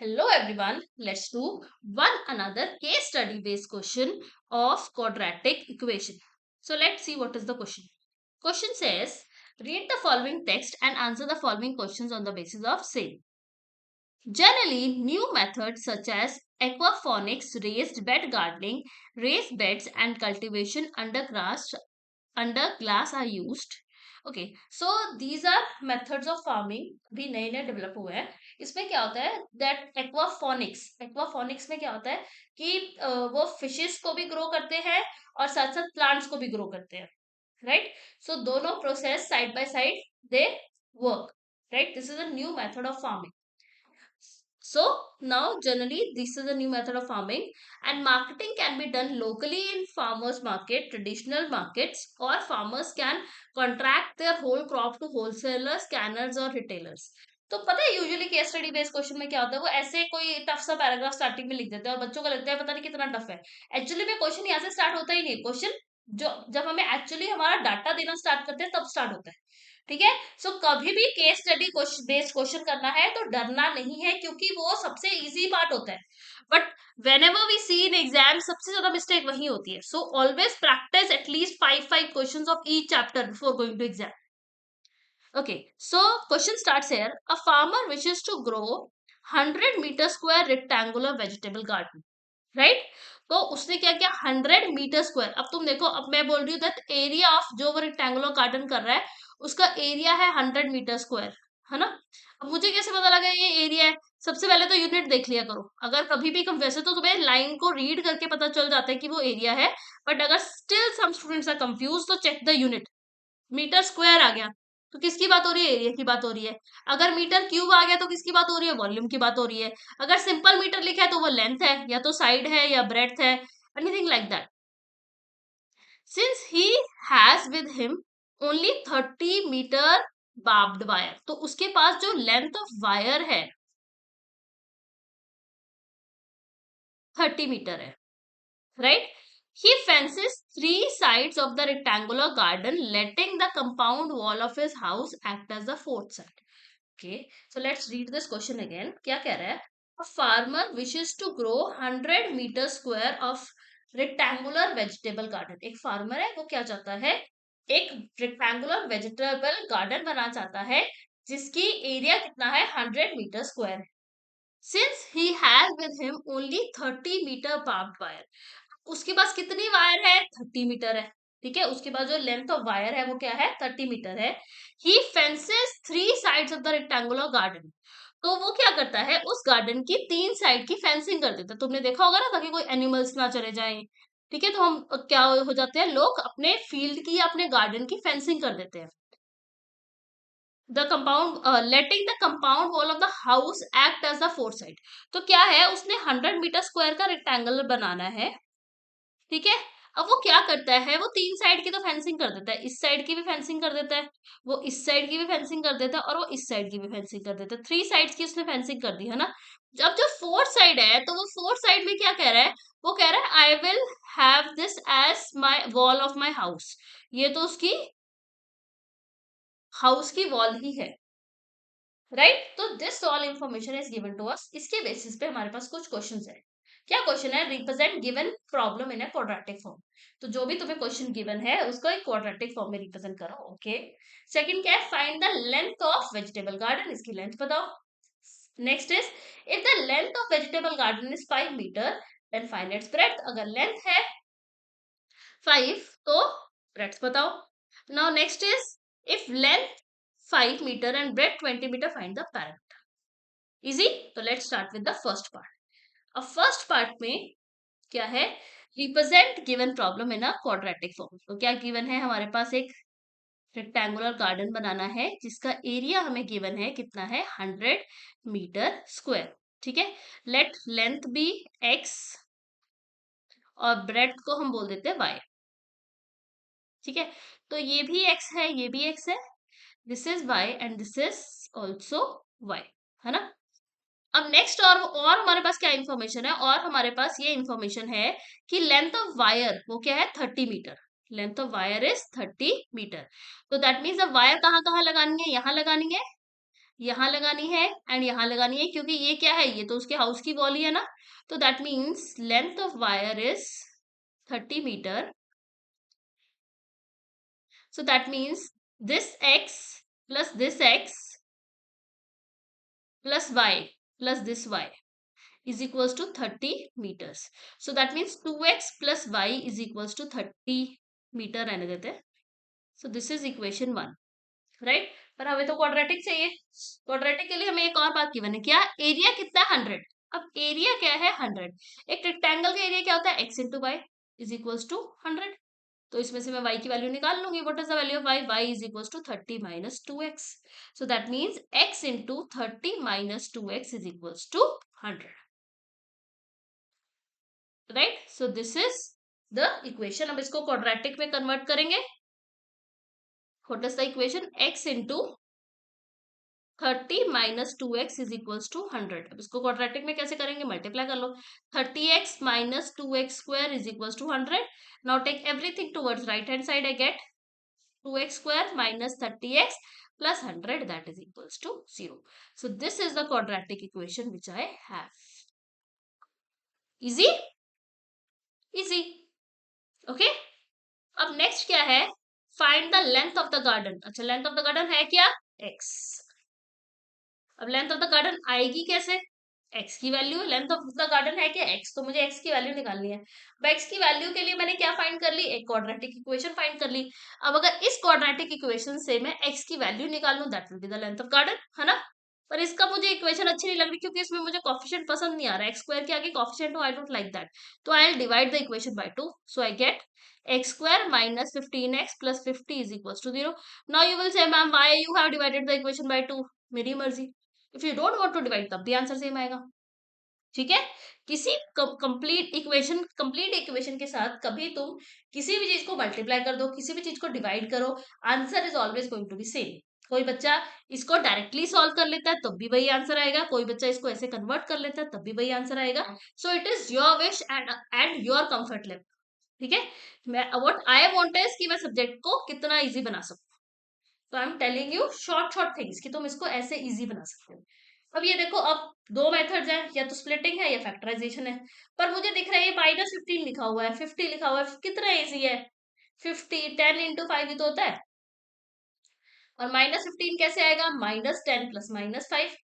Hello everyone, let's do one another case study based question of quadratic equation. So let's see what is the question. Question says, read the following text and answer the following questions on the basis of same. Generally, new methods such as aquaponics, raised bed gardening, raised beds and cultivation under glass are used. Okay, so these are methods of farming भी नए नए develop हुए हैं. इसमें क्या होता है that aquaponics में क्या होता है कि वो फिशेस को भी ग्रो करते हैं और साथ साथ प्लांट्स को भी ग्रो करते हैं, राइट. सो दोनों process side by side they work, right. This is a new method of farming. So now generally this is a new method of farming, and marketing can be done locally in farmers market, traditional markets, or farmers can contract their whole crop to wholesalers, scanners or retailers. तो पता है usually case study based question में क्या होता है, वो ऐसे कोई टफ सा पैराग्राफ स्टार्टिंग में लिख देते हैं और बच्चों को लगता है पता नहीं कितना टफ है. एक्चुअली में क्वेश्चन यहाँ से स्टार्ट होता ही नहीं. क्वेश्चन जो जब हमें एक्चुअली हमारा डाटा देना स्टार्ट करते हैं तब स्टार्ट होता है. ठीक है. सो कभी भी केस स्टडी बेस्ड क्वेश्चन करना है तो डरना नहीं है, क्योंकि वो सबसे इजी पार्ट होता है. But when ever we see in exam सबसे ज्यादा मिस्टेक वही होती है. So always practice at least 5 questions of each chapter before going to exam. Okay, so question starts here. A farmer wishes to grow 100 meter square rectangular vegetable garden, right? तो उसने क्या किया 100 metre square. अब तुम देखो, अब मैं बोल रही हूँ दैट एरिया ऑफ जो वो रेक्टेंगुलर गार्डन कर रहा है उसका एरिया है 100 मीटर स्क्वायर, है ना. अब मुझे कैसे पता लगा ये एरिया है? सबसे पहले तो यूनिट देख लिया करो. अगर कभी भी कम, वैसे तो तुम्हें लाइन को रीड करके पता चल जाता है कि वो एरिया है, बट अगर still some students are confuse तो check the unit. Metre square आ गया तो किसकी बात हो रही है? एरिया की बात हो रही है. अगर मीटर क्यूब आ गया तो किसकी बात हो रही है? वॉल्यूम की बात हो रही है. अगर सिंपल मीटर लिखा है तो वो लेंथ है, या तो साइड है या ब्रेड्थ है, anything like that. Since he has with him only 30 metre barbed wire, तो उसके पास जो लेंथ ऑफ वायर है 30 मीटर है, right? He fences 3 sides of the rectangular garden, letting the compound wall of his house act as the fourth side. Okay, so let's read this question again. क्या कह रहा है? A farmer wishes to grow 100 meter square of rectangular vegetable garden. एक farmer है, वो क्या चाहता है? एक rectangular vegetable garden बनाना चाहता है जिसकी एरिया कितना है? 100 metre square. Since he has with him only 30 metre barbed wire, उसके पास कितनी वायर है? 30 मीटर है. ठीक है, उसके पास जो लेंथ ऑफ वायर है वो क्या है? 30 मीटर है. He fences 3 sides of the rectangular garden, तो वो क्या करता है? उस गार्डन की 3 साइड की फेंसिंग कर देता है. तुमने देखा होगा ना, ताकि कोई एनिमल्स ना चले जाएं. ठीक है, तो हम क्या हो जाते हैं, लोग अपने फील्ड की या अपने गार्डन की फेंसिंग कर देते हैं. The compound letting the compound wall of the house act as the four side. तो क्या है, उसने 100 मीटर स्क्वायर का रेक्टेंगल बनाना है. ठीक है. अब वो क्या करता है, वो 3 साइड की तो फेंसिंग कर देता है, इस साइड की भी फेंसिंग कर देता है, वो इस साइड की भी फेंसिंग कर देता है और वो इस साइड की भी फेंसिंग कर देता है. 3 साइड्स की उसने फेंसिंग कर दी, है ना. अब जो फोर्थ साइड है, तो वो फोर्थ साइड में क्या कह रहा है? वो कह रहा है I will have this as my wall of my house. ये तो उसकी हाउस की वॉल ही है, राइट. तो this all information is given to us. इसके बेसिस पे हमारे पास कुछ क्वेश्चंस है. क्या क्वेश्चन है? Represent given problem in a quadratic form. तो जो भी तुम्हें क्वेश्चन गिवन है उसको एक क्वाड्रेटिक फॉर्म में रिप्रेजेंट करो. ओके. सेकंड क्या है? Find the length of vegetable garden. इसकी लेंथ बताओ. Next is, if the length of vegetable garden is 5 metre then find its breadth. अगर लेंथ है 5 तो ब्रेड्थ बताओ. Now next is, if length 5 metre and breadth 20 meter, find the parameter. Easy. तो let's start with the first part. अब first part में क्या है? Represent given problem in a quadratic form. तो क्या गिवन है? हमारे पास एक रेक्टेंगुलर गार्डन बनाना है जिसका एरिया हमें गिवन है, कितना है? 100 मीटर स्क्वायर. ठीक है. लेट लेंथ बी x और ब्रेड्थ को हम बोल देते हैं y. ठीक है. तो ये भी x है, ये भी x है, this is y and this is also y, है ना. अब नेक्स्ट और हमारे पास क्या इंफॉर्मेशन है? और हमारे पास ये इंफॉर्मेशन है कि लेंथ ऑफ वायर वो क्या है? 30 metre. Length of wire is 30 metre. तो दैट मीन्स अब वायर कहाँ कहाँ लगानी है? यहाँ लगानी है, यहाँ लगानी है एंड यहाँ लगानी है, क्योंकि ये क्या है, ये तो उसके हाउस की वॉल ही है ना. तो that means length of wire is 30 metre. So that means this x plus this x plus y plus this y is equals to 30 meters. So that means 2x plus y is equals to 30 meter रहने देते हैं. So this is equation 1, right? पर हमें तो quadratic चाहिए. Quadratic के लिए हमें एक और बात की मैंने, क्या एरिया कितना है 100. अब एरिया क्या है 100. एक रेक्टेंगल का एरिया क्या होता है, x into y is equals to 100. तो इसमें से मैं y की वैल्यू निकाल लूंगी. What is the value of y? y is equals to 30 minus 2x. So that means x into 30 minus 2x is equals to 100. Right. So this is the equation. अब इसको quadratic में convert करेंगे. What is the equation? x into 30 minus 2x is equals to 100. अब इसको quadratic में कैसे करेंगे? Multiply कर लो. 30x minus 2x square is equals to 100. Now take everything towards right hand side. I get 2x square minus 30x plus 100, that is equals to 0. So this is the quadratic equation which I have. Easy? Easy. Okay. अब next क्या है? Find the length of the garden. अच्छा, length of the garden है क्या? x. अब length of the garden आएगी कैसे? x की value. Length of the garden है क्या? x. तो मुझे x की वैल्यू निकालनी है. अब x की वैल्यू के लिए मैंने क्या फाइंड कर ली? एक क्वाड्रेटिक इक्वेशन फाइंड कर ली. अब अगर इस क्वाड्रेटिक इक्वेशन से मैं x की वैल्यू निकाल लूं, that will be the length of garden, है ना. पर इसका मुझे इक्वेशन अच्छी नहीं लग रही, क्योंकि इसमें मुझे कॉफिशिएंट पसंद नहीं आ रहा है. एक्स स्क्वायर के आगे कॉफिशिएंट हो, आई डोंट लाइक दैट. तो I will divide the equation by 2. So I get x square minus 15x plus 50 is equals to 0. Now you will say, ma'am, why you have divided the equation by 2? मेरी मर्जी. If you don't want to divide, तब भी answer same आएगा. ठीक है. किसी complete equation के साथ कभी तुम किसी भी चीज को मल्टीप्लाई कर दो, किसी भी चीज को डिवाइड करो, answer is always going to be same. कोई बच्चा इसको डायरेक्टली सॉल्व कर लेता है तब भी वही आंसर आएगा, कोई बच्चा इसको ऐसे कन्वर्ट कर लेता है तब भी वही आंसर आएगा. So it is your wish and your comfort level. ठीक है. मैं व्हाट आई वांट इज कि मैं सब्जेक्ट को कितना इजी बना सकूं. तो I am telling you short short things कि तुम इसको ऐसे इजी बना सकते हो. अब ये देखो, अब दो मेथड्स हैं, या तो स्प्लिटिंग है या फैक्टराइजेशन है. पर मुझे दिख रहा है ये -15 लिखा हुआ है, 50 लिखा हुआ है. कितना इजी है. 50 10 इंटू 5 ही तो होता है. और -15 कैसे आएगा? -10 plus -5.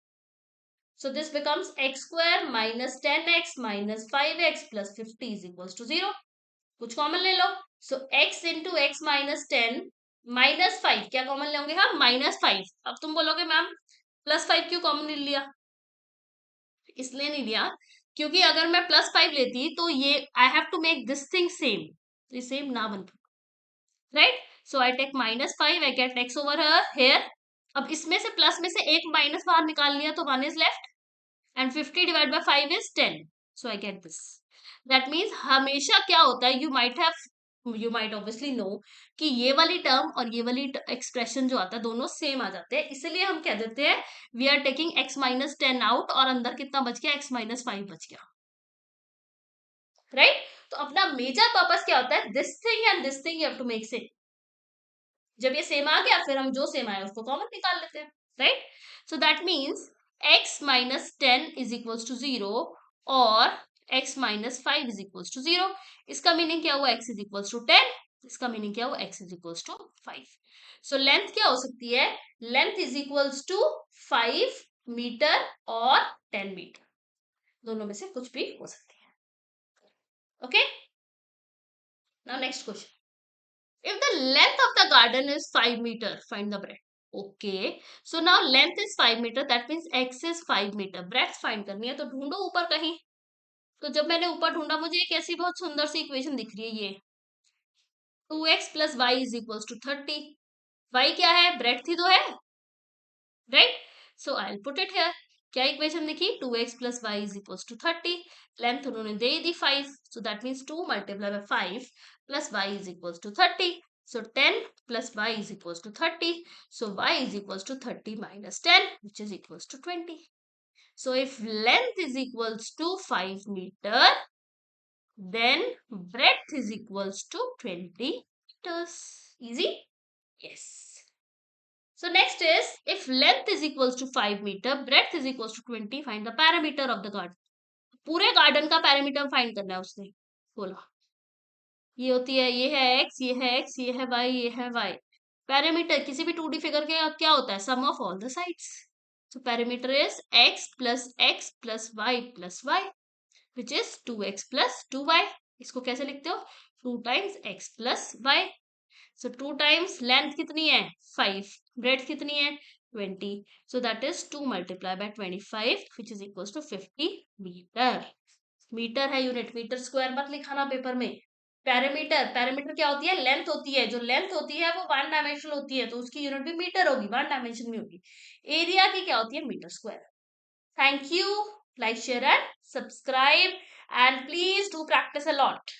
So this becomes x square minus 10x minus 5x plus 50 is equals to 0. कुछ कॉमन ले लो. So x into x minus 10 -5, क्या कॉमन लेंगे हम? -5. अब तुम बोलोगे मैम +5 क्यों कॉमन ले लिया? इसलिए नहीं लिया क्योंकि अगर मैं +5 लेती तो ये I have to make this thing same. तो ये सेम ना बन पाए. Right. So I take -5, I get x over here. अब इसमें से प्लस में से एक माइनस बाहर निकाल लिया तो 1 is left and 50 divide by 5 is 10. So I get this. That means हमेशा क्या होता है, यू माइट ऑब्वियसली नो कि ये वाली टर्म और ये वाली एक्सप्रेशन जो आता है दोनों सेम आ जाते हैं. इसलिए हम कह देते हैं we are taking x minus 10 out और अंदर कितना बच गया? x माइनस 5 बच गया. राइट. तो अपना मेजर पर्पस क्या होता है? This thing and this thing you have to make same. जब ये सेम आ गया फिर हम जो सेम आया उसको कॉमन निकाल लेते हैं. Right. So that means x minus 10 is equals to 0 और x minus 5 is equals to 0. इसका मीनिंग क्या हुआ? x is equals to 10. इसका मीनिंग क्या हुआ? x is equals to 5. So length क्या हो सकती है? Length is equals to 5 metre और 10 मीटर. दोनों में से कुछ भी हो सकती है. Okay. Now next question. If the length of the garden is 5 meter, find the breadth. Okay. So now length is 5 meter. That means x is 5 meter. Breadth find करनी है तो ढूंढो ऊपर कहीं. तो जब मैंने ऊपर ढूंढा मुझे एक ऐसी बहुत सुंदर सी इक्वेशन दिख रही है, ये 2x plus y is equals to 30. y क्या है? ब्रेड्थ ही तो है. Right. So I will put it here. क्या इक्वेशन दिखी? 2x plus y is equals to 30. Length उन्होंने दे दी 5. सो that means 2 multiply by 5 plus y is equals to 30. So 10 plus y is equals to 30. So y is equals to 30 minus 10, which is equals to 20. So if length is equals to 5 meter, then breadth is equals to 20 meters. Easy? Yes. So next is, if length is equals to 5 meter, breadth is equals to 20, find the perimeter of the garden. पूरे garden का parameter find करना है उसने बोला। ये होती है, ये है x, ये है x, ये है y, ये है y। पैरामीटर किसी भी 2D फिगर के क्या होता है? Sum of all the sides. So perimeter is x plus y plus y, which is 2x plus 2y। इसको कैसे लिखते हो? 2 times x plus y। So 2 times length कितनी है? 5। breadth कितनी है? 20। So that is 2 multiplied by 25, which is equals to 50 meter। Metre है unit, metre square मत लिखाना पेपर में। पैरामीटर क्या होती है? लेंथ होती है। जो लेंथ होती है वो 1 डायमेंशनल होती है, तो उसकी यूनिट भी मीटर होगी, 1 डायमेंशन में होगी। एरिया की क्या होती है? Metre square. Thank you. Like, share and subscribe, and please do practice a lot.